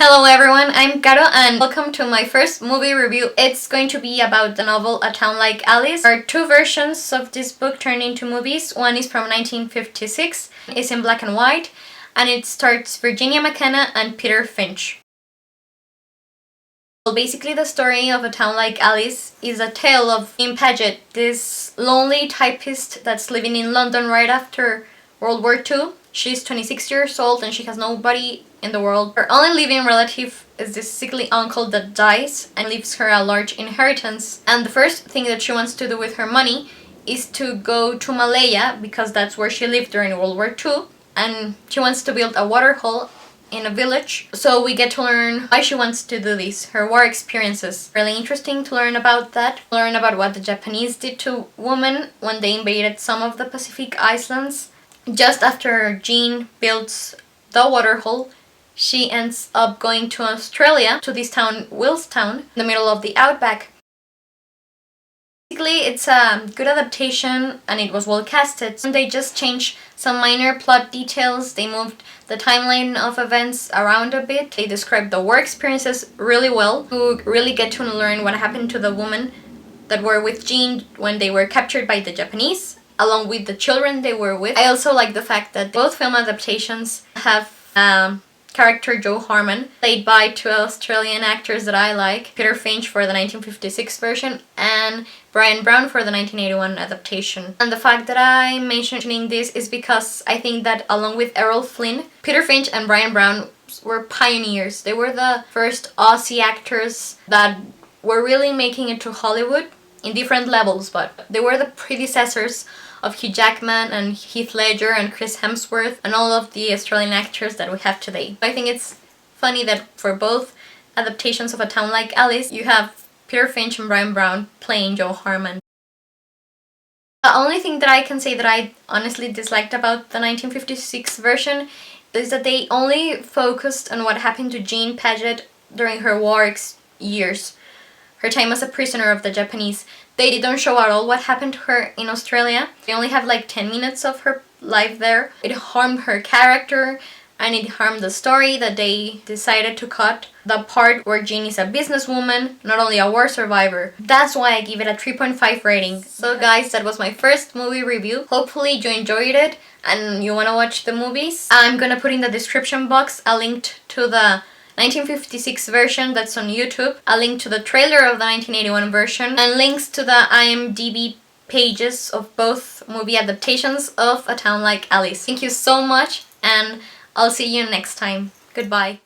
Hello everyone, I'm Caro and welcome to my first movie review. It's going to be about the novel A Town Like Alice. There are two versions of this book turned into movies. One is from 1956, it's in black and white, and it stars Virginia McKenna and Peter Finch. Well, basically the story of A Town Like Alice is a tale of Jean Paget, this lonely typist that's living in London right after World War II. She's 26 years old and she has nobody in the world. Her only living relative is this sickly uncle that dies and leaves her a large inheritance. And the first thing that she wants to do with her money is to go to Malaya, because that's where she lived during World War II. And she wants to build a waterhole in a village. So we get to learn why she wants to do this, her war experiences. Really interesting to learn about that. Learn about what the Japanese did to women when they invaded some of the Pacific islands. Just after Jean builds the waterhole, she ends up going to Australia, to this town, Willstown, in the middle of the outback. Basically, it's a good adaptation and it was well casted. They just changed some minor plot details, they moved the timeline of events around a bit, they described the war experiences really well. You really get to learn what happened to the women that were with Jean when they were captured by the Japanese, along with the children they were with. I also like the fact that both film adaptations have character Joe Harmon, played by two Australian actors that I like, Peter Finch for the 1956 version and Brian Brown for the 1981 adaptation. And the fact that I'm mentioning this is because I think that along with Errol Flynn, Peter Finch and Brian Brown were pioneers. They were the first Aussie actors that were really making it to Hollywood in different levels, but they were the predecessors of Hugh Jackman and Heath Ledger and Chris Hemsworth and all of the Australian actors that we have today. I think it's funny that for both adaptations of A Town Like Alice, you have Peter Finch and Brian Brown playing Joe Harmon. The only thing that I can say that I honestly disliked about the 1956 version is that they only focused on what happened to Jean Paget during her war years, her time as a prisoner of the Japanese. They didn't show at all what happened to her in Australia. They only have like 10 minutes of her life there. It harmed her character and it harmed the story that they decided to cut the part where Jean is a businesswoman, not only a war survivor. That's why I give it a 3.5 rating. So guys, that was my first movie review. Hopefully you enjoyed it and you wanna watch the movies. I'm gonna put in the description box a link to the 1956 version that's on YouTube, a link to the trailer of the 1981 version, and links to the IMDb pages of both movie adaptations of A Town Like Alice. Thank you so much, and I'll see you next time. Goodbye.